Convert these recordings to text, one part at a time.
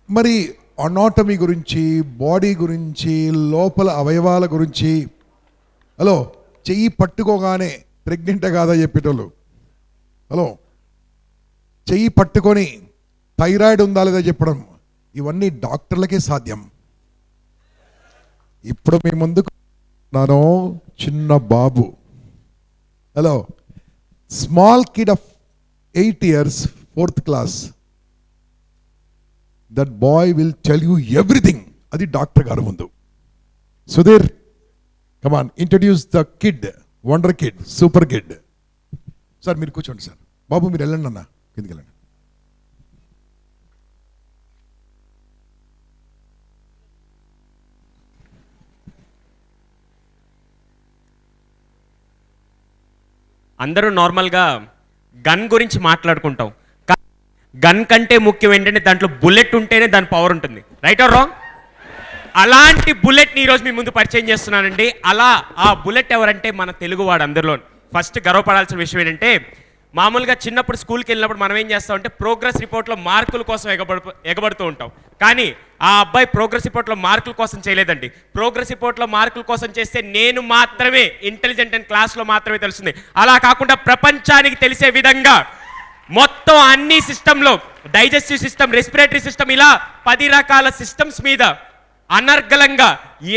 మరి అనాటమీ గురించి, బాడీ గురించి, లోపల అవయవాల గురించి, హలో, చెయ్యి పట్టుకోగానే ప్రెగ్నెంటే కాదా చెప్పేటోళ్ళు, హలో, చెయ్యి పట్టుకొని థైరాయిడ్ ఉందా లేదా చెప్పడం, ఇవన్నీ డాక్టర్లకే సాధ్యం. ఇప్పుడు మీ ముందుకు నానో చిన్న బాబు, hello, small kid of 8 years, 4th class. That boy will tell you everything. అది డాక్టర్ గారు ముందు. Sudheer, come on, introduce the kid, wonder kid, super kid. Sir మీరు కూర్చోండి సార్. బాబు మీరు వెళ్ళండి అన్న, కిందికి వెళ్ళండి. అందరూ నార్మల్గా గన్ గురించి మాట్లాడుకుంటాం. గన్ కంటే ముఖ్యం ఏంటంటే దాంట్లో బుల్లెట్ ఉంటేనే దాని పవర్ ఉంటుంది. Right are wrong? అలాంటి బుల్లెట్ని ఈరోజు మీ ముందు పరిచయం చేస్తున్నానండి. అలా ఆ బుల్లెట్ ఎవరంటే మన తెలుగువాడు. అందరిలో ఫస్ట్ గర్వపడాల్సిన విషయం ఏంటంటే, మామూలుగా చిన్నప్పుడు స్కూల్కి వెళ్ళినప్పుడు మనం ఏం చేస్తామంటే ప్రోగ్రెస్ రిపోర్ట్లో మార్కుల కోసం ఎగబడుతూ ఉంటాం. కానీ ఆ అబ్బాయి ప్రోగ్రెస్ రిపోర్ట్లో మార్కుల కోసం చేయలేదండి. ప్రోగ్రెస్ రిపోర్ట్లో మార్కుల కోసం చేస్తే నేను మాత్రమే ఇంటెలిజెంట్ అని క్లాస్లో మాత్రమే తెలుస్తుంది. అలా కాకుండా ప్రపంచానికి తెలిసే విధంగా మొత్తం అన్ని సిస్టంలో, డైజెస్టివ్ సిస్టమ్, రెస్పిరేటరీ సిస్టమ్, ఇలా 10 రకాల సిస్టమ్స్ మీద అనర్గళంగా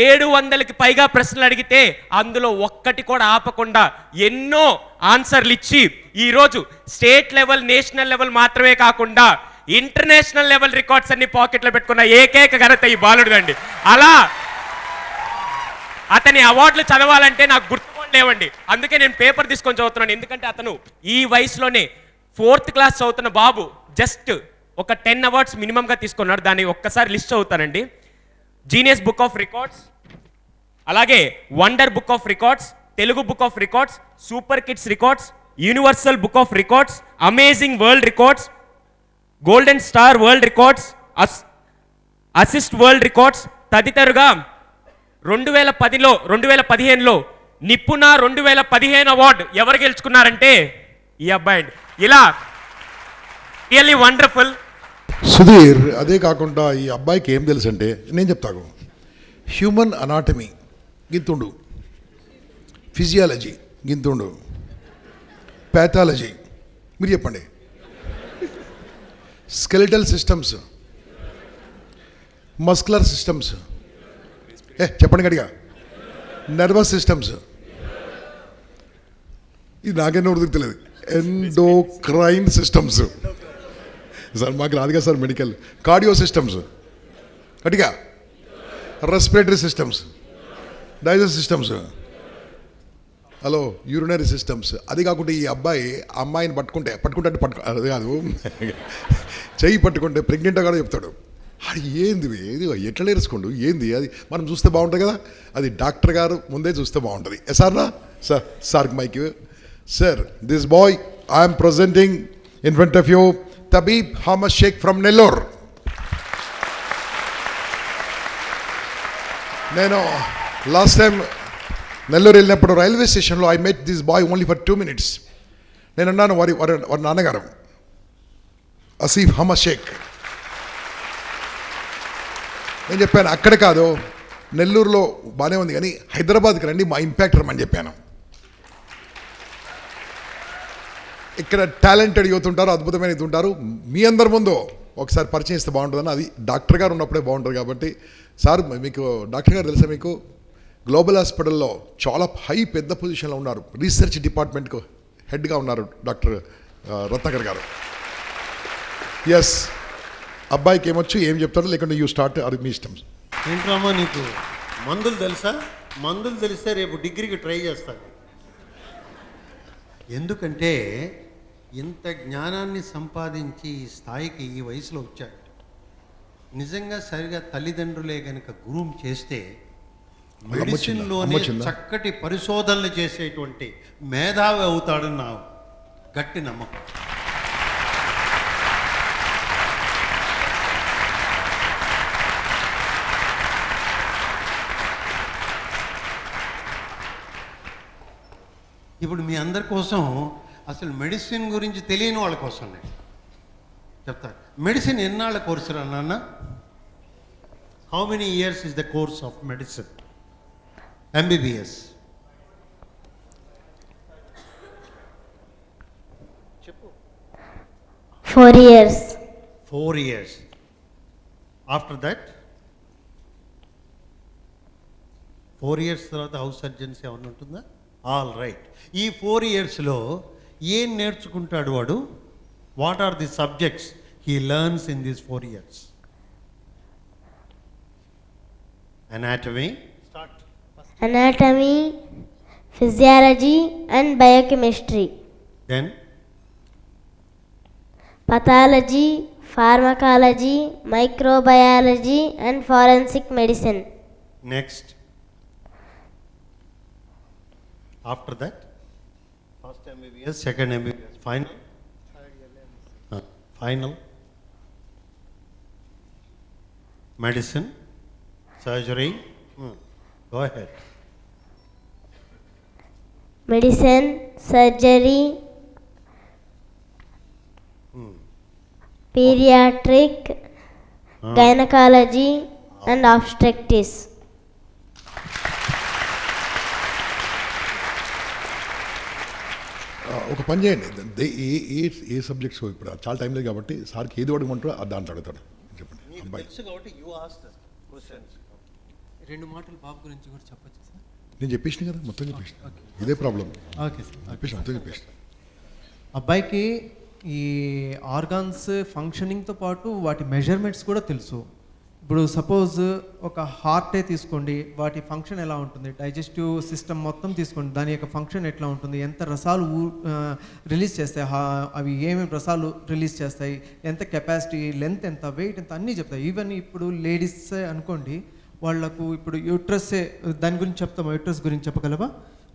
700కి పైగా ప్రశ్నలు అడిగితే అందులో ఒక్కటి కూడా ఆపకుండా ఎన్నో ఆన్సర్లు ఇచ్చి ఈరోజు స్టేట్ లెవెల్, నేషనల్ లెవెల్ మాత్రమే కాకుండా ఇంటర్నేషనల్ లెవెల్ రికార్డ్స్ అన్ని పాకెట్లో పెట్టుకున్న ఏకైక ఘనత ఈ బాలుడిదండి. అలా అతని అవార్డులు చదవాలంటే నాకు గుర్తు లేవండి. అందుకే నేను పేపర్ తీసుకొని చదువుతున్నాను. ఎందుకంటే అతను ఈ వయసులోనే 4th క్లాస్ చదువుతున్న బాబు జస్ట్ ఒక 10 అవార్డ్స్ మినిమంగా తీసుకున్నాడు. దాన్ని ఒక్కసారి లిస్ట్ చదువుతానండి. జీనియస్ బుక్ ఆఫ్ రికార్డ్స్, అలాగే wonder book of records, Telugu book of records, super kids records, universal book of records, amazing world records, golden star world records, assist world records తదితరుగా 2015లో Nipuna 2015 award ఎవరు గెలుచుకున్నారంటే ఈ అబ్బాయి అండి. ఇలా రియల్లీ వండర్ఫుల్. సుధీర్, అదే కాకుండా ఈ అబ్బాయికి ఏం తెలుసు అంటే, నేను చెప్తాను, హ్యూమన్ అనాటమీ గింతుండు, ఫిజియాలజీ గింతుండు, ప్యాథాలజీ మీరు చెప్పండి, స్కెలిటల్ సిస్టమ్స్, మస్కులర్ సిస్టమ్స్, చెప్పండి గడిగా, నర్వస్ సిస్టమ్స్, ఇది నాకేనా ఉడుకుతలేదు, ఎండోక్రైన్ సిస్టమ్స్, సార్ మాకు రాదుగా సార్, మెడికల్, కార్డియో సిస్టమ్స్, గట్టిగా, respiratory systems, digest systems, hello, urinary systems. అది కాకుండా ఈ అబ్బాయి అమ్మాయిని పట్టుకుంటే అది కాదు, చెయ్యి పట్టుకుంటే ప్రెగ్నెంట్ కూడా చెప్తాడు. అది ఏంది, ఏది ఎట్లా నేర్చుకోండు, ఏంది అది మనం చూస్తే బాగుంటుంది కదా, అది డాక్టర్ గారు ముందే చూస్తే బాగుంటుంది. సార్నా సార్, సార్కి mike. Sir, this boy I'm presenting in front of you Tabeeb Ahmed Shaik from Nellore. నేను లాస్ట్ టైం నెల్లూరు వెళ్ళినప్పుడు రైల్వే స్టేషన్లో I met this boy only for 2 minutes. నేను అన్నాను వారి నాన్నగారు ఆసిఫ్ అహ్మద్ షేక్. నేను చెప్పాను అక్కడ కాదు, నెల్లూరులో బాగానే ఉంది కానీ హైదరాబాద్కి రండి, మా ఇంపాక్ట్ రమ్మని చెప్పాను. ఇక్కడ టాలెంటెడ్ యూత్ ఉంటారు, అద్భుతమైన యూత్ ఉంటారు. మీ అందరి ముందు ఒకసారి పరిచయం ఇస్తే బాగుంటుందని, అది డాక్టర్ గారు ఉన్నప్పుడే బాగుంటుంది కాబట్టి. సార్, మీకు డాక్టర్ గారు తెలుసా? మీకు గ్లోబల్ హాస్పిటల్లో చాలా పెద్ద పొజిషన్లో ఉన్నారు, రీసెర్చ్ డిపార్ట్మెంట్కు హెడ్గా ఉన్నారు డాక్టర్ రత్నాకర్ గారు. ఎస్, అబ్బాయికి ఏమొచ్చు, ఏం చెప్తారో, లేకుంటే యూ స్టార్ట్, అది మీ ఇష్టం. ఏంట్రామా, నీకు మందులు తెలుసా? మందులు తెలిస్తే రేపు డిగ్రీకి ట్రై చేస్తాను. ఎందుకంటే ఇంత జ్ఞానాన్ని సంపాదించి ఈ స్థాయికి ఈ వయసులో వచ్చాడు. నిజంగా సరిగా తల్లిదండ్రులే కనుక గ్రూమ్ చేస్తే మెడిసిన్లోనే చక్కటి పరిశోధనలు చేసేటువంటి మేధావి అవుతాడని నా గట్టి నమ్మకం. ఇప్పుడు మీ అందరి కోసం అసలు మెడిసిన్ గురించి తెలియని వాళ్ళ కోసం నేను చెప్తాను. మెడిసిన్ ఎన్నాళ్ళ కోర్సు రా నాన్న? How many years is the course of medicine? MBBS. 4 years. 4 years. After that, 4 years తర్వాత హౌస్ సర్జన్సీ ఏమన్నా ఉంటుందా? All right. ఈ 4 ఇయర్స్లో ఏం నేర్చుకుంటాడు వాడు? What are the subjects he learns in these 4 years? Anatomy. Start. Anatomy, physiology and biochemistry. Then Pathology, pharmacology, microbiology and forensic medicine. next. After that, first MBBS, second MBBS, final. Final. Medicine, surgery. Go ahead. Medicine, surgery, pediatric, gynecology and obstetrics. ఒక పని చేయండి, ఏ ఏ ఏ subjects ఇప్పుడు చాలా time లేదు కాబట్టి సార్కి ఏది అడగమంటారో దాంట్లో అడుగుతాడు. చెప్పండి అబ్బాయి. రెండు మాటలు బాబు గురించి కూడా చెప్పొచ్చు సార్. నేను చెప్పేసిన కదా, మొత్తం చెప్పేసిన. ఇదే ప్రాబ్లం. Okay sir. చెప్పేసిన, మొత్తం చెప్పేసిన. అబ్బాయికి ఈ ఆర్గాన్స్ ఫంక్షనింగ్తో పాటు వాటి మెజర్మెంట్స్ కూడా తెలుసు. ఇప్పుడు సపోజ్ ఒక హార్టే తీసుకోండి, వాటి ఫంక్షన్ ఎలా ఉంటుంది, డైజెస్టివ్ సిస్టమ్ మొత్తం తీసుకోండి, దాని యొక్క ఫంక్షన్ ఎట్లా ఉంటుంది, ఎంత రసాలు రిలీజ్ చేస్తాయి, అవి ఏమేమి రసాలు రిలీజ్ చేస్తాయి, ఎంత కెపాసిటీ, లెంత్ ఎంత, వెయిట్ ఎంత, అన్నీ చెప్తాయి. ఈవెన్ ఇప్పుడు లేడీస్ అనుకోండి, వాళ్ళకు ఇప్పుడు యూట్రస్ దాని గురించి చెప్తాము. యూట్రస్ గురించి చెప్పగలవా?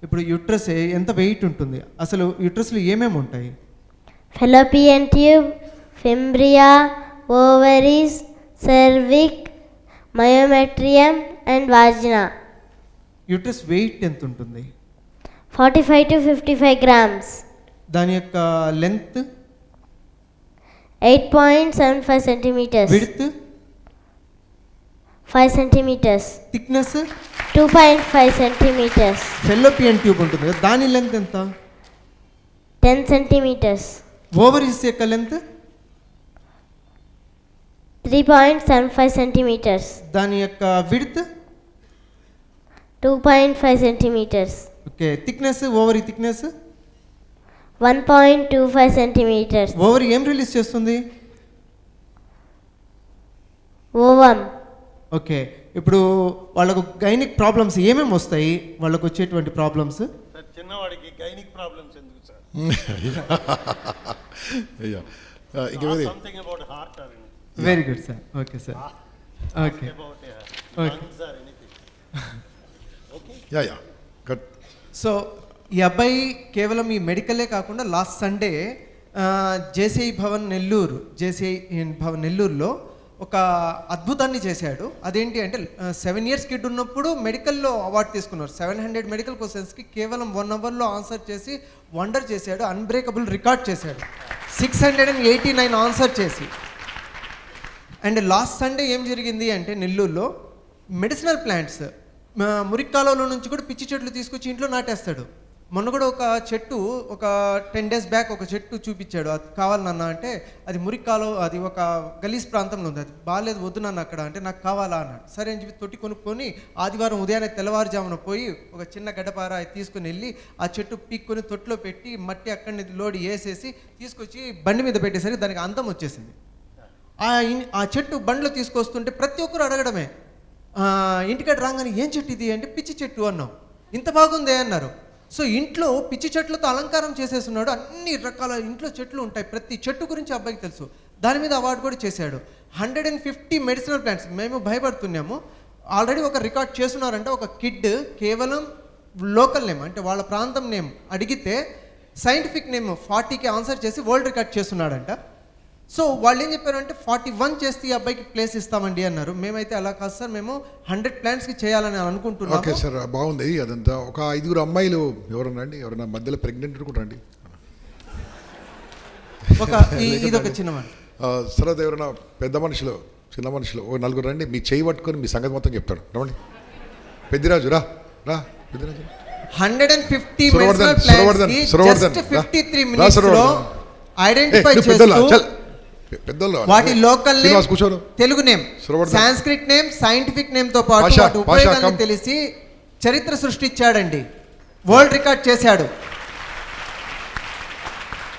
ఇప్పుడు యూట్రస్ ఎంత వెయిట్ ఉంటుంది, అసలు యూట్రస్లో ఏమేమి ఉంటాయి? Fallopian tube, fimbria, ovaries, cervix, myometrium and vagina. Uterus weight ఎంత ఉంటుంది? 45 to 55 grams. దాని యొక్క length 8.75 centimeters. Width 5 centimeters. Thickness 2.5 centimeters. Fallopian tube ఉంటుంది కదా, దాని లెంత్ ఎంత? 10 centimeters. ఓవరీస్ యొక్క లెంత్ 3.75 centimeters. దాని యొక్క width 2.5 centimeters. Okay. Thickness, ovary thickness 1.25 centimeters. Ovary ఏం రిలీజ్ చేస్తుంది? Ovum. ఓకే. ఇప్పుడు వాళ్ళకు గైనిక్ ప్రాబ్లమ్స్ ఏమేమి వస్తాయి, వాళ్ళకు వచ్చేటువంటి ప్రాబ్లమ్స్? చిన్నవాడికి గైనిక్ ప్రాబ్లమ్స్ ఎందుకు సార్? అయ్యా ఇంకా వేరే something about heart or very good sir. Okay sir. Okay. About Okay. Lungs or anything. Yeah cut. So ఈ అబ్బాయి కేవలం ఈ మెడికలే కాకుండా లాస్ట్ సండే జేసీఐ భవన్ నెల్లూరులో ఒక అద్భుతాన్ని చేశాడు. అదేంటి అంటే 7 years కిడ్ ఉన్నప్పుడు మెడికల్లో అవార్డు తీసుకున్నారు. 700 మెడికల్ క్వశ్చన్స్కి కేవలం 1 hourలో ఆన్సర్ చేసి వండర్ చేశాడు. అన్బ్రేకబుల్ రికార్డ్ చేశాడు 689 ఆన్సర్ చేసి. అండ్ లాస్ట్ సండే ఏం జరిగింది అంటే నెల్లూరులో మెడిసినల్ ప్లాంట్స్ మురిక్కాలలో నుంచి కూడా పిచ్చి చెట్లు తీసుకొచ్చి ఇంట్లో నాటేస్తాడు. మొన్న కూడా ఒక చెట్టు ఒక 10 days బ్యాక్ ఒక చెట్టు చూపించాడు. అది కావాలి నాన్న అంటే, అది మురిక్కాలో, అది ఒక గలీజ్ ప్రాంతంలో ఉంది, అది బాగాలేదు, వద్దు నాన్న అక్కడ అంటే, నాకు కావాలా అన్నాడు. సరే అని చెప్పి తొట్టి కొనుక్కొని ఆదివారం ఉదయాన్నే తెల్లవారుజామున పోయి ఒక చిన్న గడ్డపార తీసుకుని వెళ్ళి ఆ చెట్టు పీక్కొని తొట్టులో పెట్టి మట్టి అక్కడిని లోడ్ వేసేసి తీసుకొచ్చి బండి మీద పెట్టేసరికి దానికి అంతం వచ్చేసింది. ఆ చెట్టు బండిలో తీసుకొస్తుంటే ప్రతి ఒక్కరు అడగడమే, ఇంటికాడ రాగానే ఏం చెట్టు ఇది అంటే, పిచ్చి చెట్టు అన్నాం. ఇంత బాగుందే అన్నారు. సో ఇంట్లో పిచ్చి చెట్లతో అలంకారం చేసేస్తున్నాడు. అన్ని రకాల ఇంట్లో చెట్లు ఉంటాయి, ప్రతి చెట్టు గురించి అబ్బాయికి తెలుసు. దాని మీద అవార్డు కూడా చేశాడు. 150 మెడిసినల్ ప్లాంట్స్. మేము భయపడుతున్నాము, ఆల్రెడీ ఒక రికార్డ్ చేస్తున్నారంటే. ఒక కిడ్ కేవలం లోకల్ నేమ్ అంటే వాళ్ళ ప్రాంతం నేమ్ అడిగితే సైంటిఫిక్ నేమ్ 40కి ఆన్సర్ చేసి వరల్డ్ రికార్డ్ చేస్తున్నాడంట. సో వాళ్ళు ఏం చెప్పారంటే 41 చేస్తే ఈ అబ్బాయికి ప్లేస్ ఇస్తామండి అన్నారు. మేమైతే అలా కాదు సార్, మేము 100 ప్లాంట్స్కి చేయాలని అనుకుంటున్నాం. ఓకే సార్, బాగుంది అదంతా. ఒక 5 అమ్మాయిలు ఎవరన్నా అండి, ఎవరన్నా మధ్యలో ప్రెగ్నెంట్ కూడా రండి. ఒక ఇదొక చిన్న మాట. తర్వాత ఎవరైనా పెద్ద మనుషులు చిన్న మనుషులు ఓ నలుగురు రండి, మీ చేయి పట్టుకొని మీ సంగతి మొత్తం చెప్తాడు. రమ్మండి. పెద్దిరాజు రా రా పెద్దిరాజు. 150 సురవర్ధన్, menstrual plans సురవర్ధన్, కి సురవర్ధన్, just రా. 53 రా, minutes లో సురవర్ధన్. ఐడెంటిఫై పెద్దోళ్ళు, చేస్తూ చల్. పెద్దోళ్ళు. వాటి లోకల్ నేమ్, శ్రీనివాస్ కూర్చోరు. Telugu name, Suravardhan. Sanskrit name, scientific name తో పాటు పాషా, వాటి పాషా, ఉపయోగాన్ని కమ్. తెలిసి చరిత్ర సృష్టించాడండి. వరల్డ్ రికార్డ్ చేశాడు.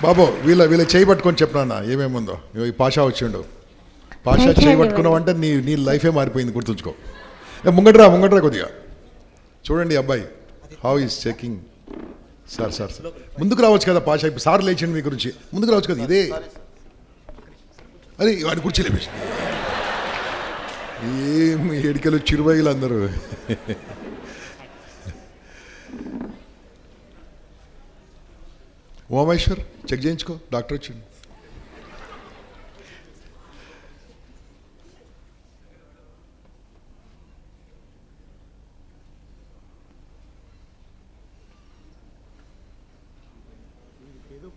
బాబు వీళ్ళ చేయి పట్టుకొని చెప్పినా ఏమేముందో. ఇగో ఈ పాషా వచ్చిండు. పాషా థాంక్యూ చేయి అండి. పట్టుకున్నావు అంటే నీ లైఫే మారిపోయింది, గుర్తుంచుకో. ముంగట్రా కొద్దిగా చూడండి అబ్బాయి హౌ ఈస్ చెకింగ్. సార్ ముందుకు రావచ్చు కదా పాషా, ఇప్పుడు సార్ లేచండి మీ గురించి, ముందుకు రావచ్చు కదా. ఇదే అరే వాడి కుర్చీ లేపేసి ఏం ఎడికలు చిరుబైలు అందరూ. ఉమామేశ్వర్ చెక్ చేయించుకో, డాక్టర్ వచ్చింది.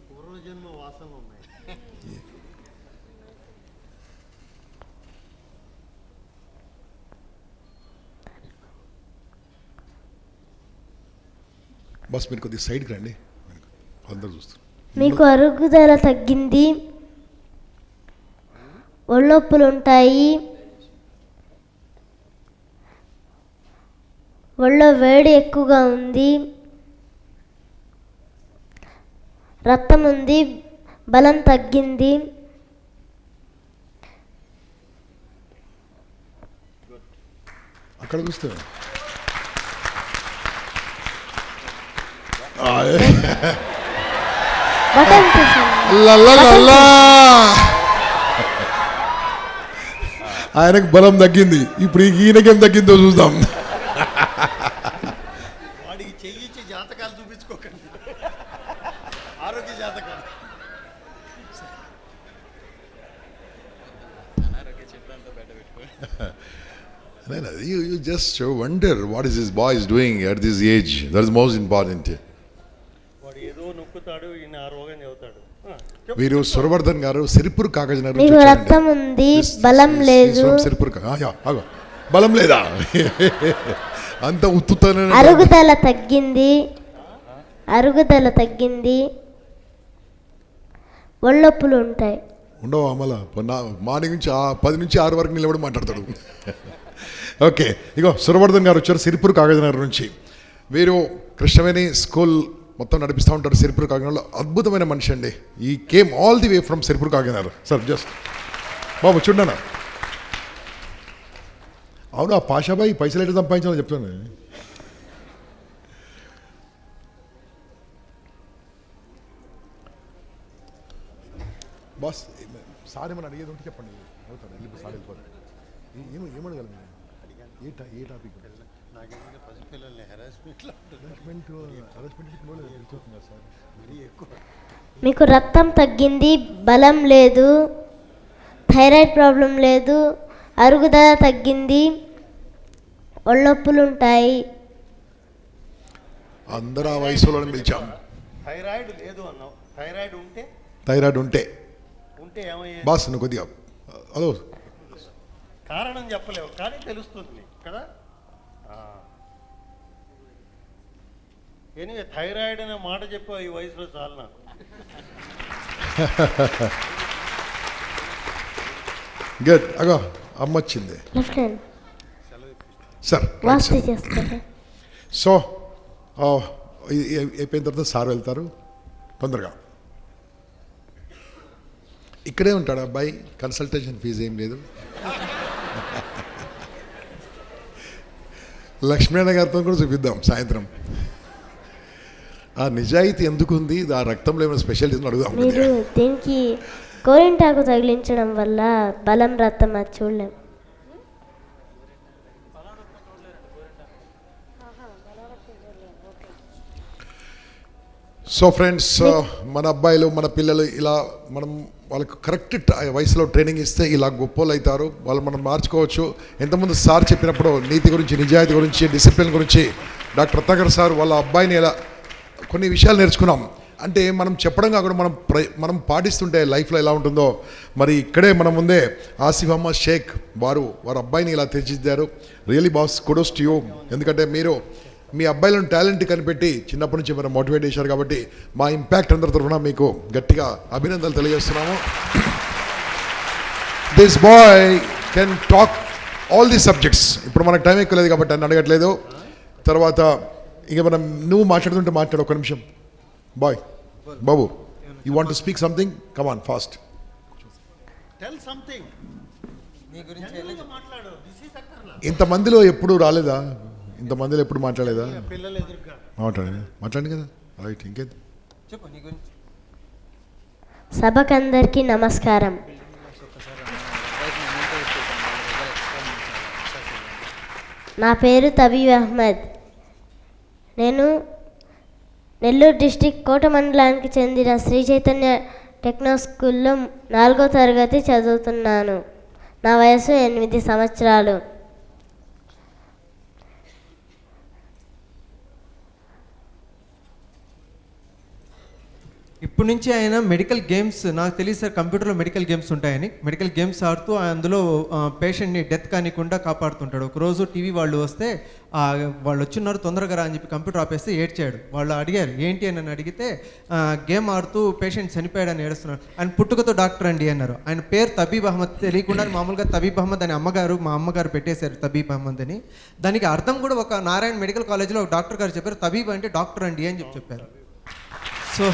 పూర్వజన్మ వాసన ఉన్నాయి. బస్ మీరు కొద్దిగా సైడ్కి రండి, అందరూ చూస్తారు. మీకు అరుగుదల తగ్గింది, ఒళ్ళొప్పులు ఉంటాయి, ఒళ్ళో వేడి ఎక్కువగా ఉంది, రక్తం ఉంది, బలం తగ్గింది, అక్కడ చూస్తే బటన్ చేశాను. లల్లలల్లా. ఆయనకు బలం తగ్గింది, ఇప్పుడు ఈయనకేం తగ్గిందో చూద్దాం. వాడికి చెయ్యిచ్చి జాతకాలు చూపించుకోకండి, ఆరోగ్య జాతకాలు. You just wonder what is this boy is doing at this age. That is most important. వాడు ఏదో నొక్కుతాడు, ఈయన ఆ రోగం చెబుతాడు. వీరు సురవర్ధన్ గారు సిరిపూర్ కాగజనగర్ మీకు రక్తం ఉంది, బలం లేదు, సిరిపూర్ బలం లేదా అంత ఉత్తుతనే అరుగుదల తగ్గింది, ఒళ్ళొప్పులు ఉంటాయి. ఉండవు అమల మార్నింగ్ నుంచి 10 నుంచి 6 వరకు నిలబడి మాట్లాడతాడు. ఓకే, ఇగో సురవర్ధన్ గారు వచ్చారు సిరిపూర్ కాగజనగర్ నుంచి. వీరు కృష్ణవేణి స్కూల్ మొత్తం నడిపిస్తూ ఉంటారు సిరిపూర్ కాకినాడలో. అద్భుతమైన మనిషి అండి. ఈ came all the way from Siripur Kakinada. Sir just బాబు చూడనా. అవును, ఆ పాషాబాయి పైసలు ఎట్లా సంపాదించాలని చెప్తాను. బాస్ సార్ ఏమైనా అడిగేది ఉంటే చెప్పండి. అవుతాడు వెళ్ళిపో, సార్ వెళ్ళిపోతాడు. ఏమడగలను ఏ టాపిక్? నాకేమైనా పసిపిల్లల్ని హెరాస్మెంట్ సార్ మరీ ఎక్కువ. మీకు రక్తం తగ్గింది, బలం లేదు, థైరాయిడ్ ప్రాబ్లం లేదు, అరుగుదల తగ్గింది, ఒళ్ళొప్పులు ఉంటాయి. అందరూ ఆ వయసులో పిలిచాం. థైరాయిడ్ లేదు అన్నావు. థైరాయిడ్ ఉంటే ఏమయ్యేది? బాస్ నువ్వు కొద్దిగా అదో కారణం చెప్పలేవు కానీ తెలుస్తుంది కదా. ఎనివే థైరాయిడ్ అనే మాట చెప్పావు ఈ వయసులో చాలు నాకు. గుడ్. అగో అమ్మ వచ్చింది. లెఫ్ట్ హ్యాండ్ సార్ వాస్తు చేస్తారు. సో అయిపోయిన తర్వాత సార్ వెళ్తారు తొందరగా. ఇక్కడే ఉంటాడు అబ్బాయి, కన్సల్టేషన్ ఫీజు ఏం లేదు. లక్ష్మీనారాయణ గారితో కూడా చూపిద్దాం సాయంత్రం. ఆ నిజాయితీ ఎందుకుంది, ఆ రక్తంలో ఏమైనా స్పెషాలిటీస్ అడుగుదాం. మీరు దీనికి గోరింటాకు తగిలించడం వల్ల బలం రక్తం అది చూడలేం. సో ఫ్రెండ్స్, మన అబ్బాయిలు మన పిల్లలు ఇలా మనం వాళ్ళకు కరెక్ట్ వయసులో ట్రైనింగ్ ఇస్తే ఇలా గొప్పలు అవుతారు. వాళ్ళు మనం మార్చుకోవచ్చు. ఎంతమంది సార్ చెప్పినప్పుడు నీతి గురించి, నిజాయితీ గురించి, డిసిప్లిన్ గురించి డాక్టర్ రత్నాకర్ సార్ వాళ్ళ అబ్బాయిని ఎలా కొన్ని విషయాలు నేర్చుకున్నాం. అంటే మనం చెప్పడం కాకుండా మనం పాటిస్తుంటే లైఫ్లో ఎలా ఉంటుందో, మరి ఇక్కడే మన ముందే ఆసిఫ్ అహ్మద్ షేక్ వారి అబ్బాయిని ఇలా తీర్చిదిద్దారు. Really boss, kudos to you. ఎందుకంటే మీరు మీ అబ్బాయిలను టాలెంట్ కనిపెట్టి చిన్నప్పటి నుంచి మనం మోటివేట్ చేశారు కాబట్టి మా ఇంపాక్ట్ అందరి తరఫున మీకు గట్టిగా అభినందనలు తెలియజేస్తున్నాము. This boy can talk all the subjects. ఇప్పుడు మనకు టైం ఎక్కువ లేదు కాబట్టి నన్ను అడగట్లేదు. తర్వాత ఇక మనం నువ్వు మాట్లాడుతుంటే మాట్లాడు. ఒక నిమిషం బాయ్. బాబు, you want to speak something? Come on fast. Tell something. మీ గురించి మాట్లాడు. దిస్ ఈజ్ అక్కర్లా. ఇంతమందిలో ఎప్పుడు రాలేదా? ఇంతమందిలో ఎప్పుడు మాట్లాడలేదా? పిల్లలు ఎదురుగా మాట్లాడండి కదా. రైట్, ఇంకేంటి? చెప్పు నీ గురించి. సభకందరికీ నమస్కారం. నా పేరు తబీబ్ అహ్మద్. నేను నెల్లూరు డిస్టిక్ కోట మండలానికి చెందిన శ్రీ చైతన్య టెక్నో స్కూల్లో 4వ తరగతి చదువుతున్నాను. నా వయసు 8 సంవత్సరాలు. ఇప్పటి నుంచి ఆయన మెడికల్ గేమ్స్, నాకు తెలియదు సార్ కంప్యూటర్లో మెడికల్ గేమ్స్ ఉంటాయని, మెడికల్ గేమ్స్ ఆడుతూ అందులో పేషెంట్ని డెత్ కానికుండా కాపాడుతుంటాడు. ఒకరోజు టీవీ వాళ్ళు వస్తే వాళ్ళు వచ్చిన్నారు తొందరగా రా అని చెప్పి కంప్యూటర్ ఆపేస్తే ఏడ్చాడు. వాళ్ళు అడిగారు ఏంటి అని అడిగితే గేమ్ ఆడుతూ పేషెంట్ చనిపోయాడని ఏడుస్తున్నాడు. ఆయన పుట్టుకతో డాక్టర్ అండి అన్నారు. ఆయన పేరు తబీబ్ అహ్మద్. తెలియకుండా మామూలుగా తబీబ్ అహ్మద్ అని మా అమ్మగారు పెట్టేశారు తబీబ్ అహ్మద్ అని. దానికి అర్థం కూడా ఒక నారాయణ మెడికల్ కాలేజ్లో ఒక డాక్టర్ గారు చెప్పారు, తబీబ్ అంటే డాక్టర్ అండి అని చెప్పారు. So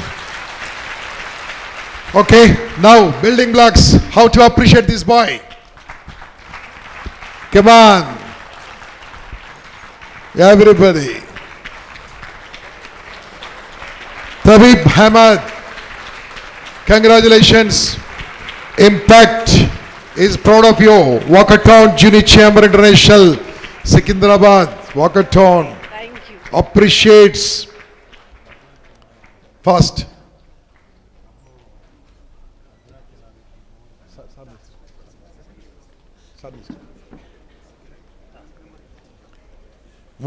Okay, now building blocks, how to appreciate this boy. Come on, everybody. Tabib Ahmed, congratulations. Impact is proud of you. Walkertown Junior Chamber International, Secunderabad, Walkertown. Thank you. Appreciates. Fast.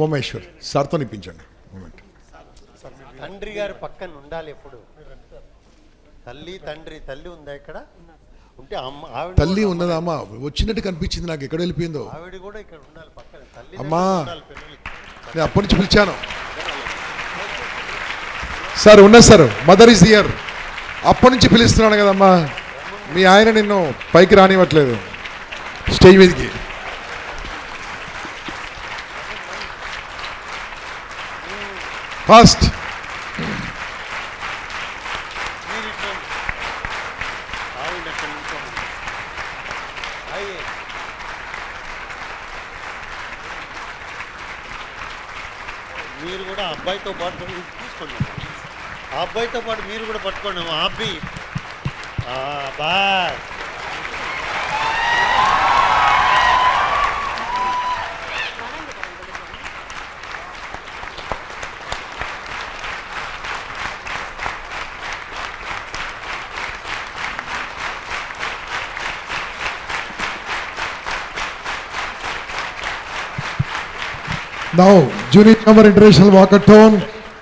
Umeshwar సార్తో నిప్పించండి. తండ్రి గారు పక్కన ఉండాలి ఎప్పుడు. తల్లి తండ్రి, తల్లి ఉందా ఇక్కడ? ఉంటే అమ్మ ఆవిడ తల్లి ఉన్నదా? అమ్మ వచ్చినట్టు కనిపించింది నాకు, ఎక్కడ వెళ్ళిపోయిందో. ఆవిడ కూడా ఇక్కడ ఉండాలి పక్కన. తల్లి అమ్మా, ఉండాలి పిల్లలకి. నేను అప్పటి నుంచి పిలిచాను సార్. ఉన్నది సార్, మదర్ ఇస్ హియర్. అప్పటి నుంచి పిలుస్తున్నాను కదమ్మా. మీ ఆయన నిన్ను పైకి రానివ్వట్లేదు స్టేజ్ మీదకి. ఫాస్ట్. మీరు ఇట్లా ఆవిడ ఇక్కడ నుంచోండి. అయ్యే మీరు కూడా అబ్బాయితో పాటు తీసుకోండి. ఆ అబ్బాయితో పాటు మీరు కూడా పట్టుకోండి. మా అబ్బాయి bye. Now, Junior Chamber International Walkertown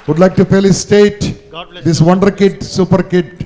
would like to felicitate God bless this wonder kid, super kid,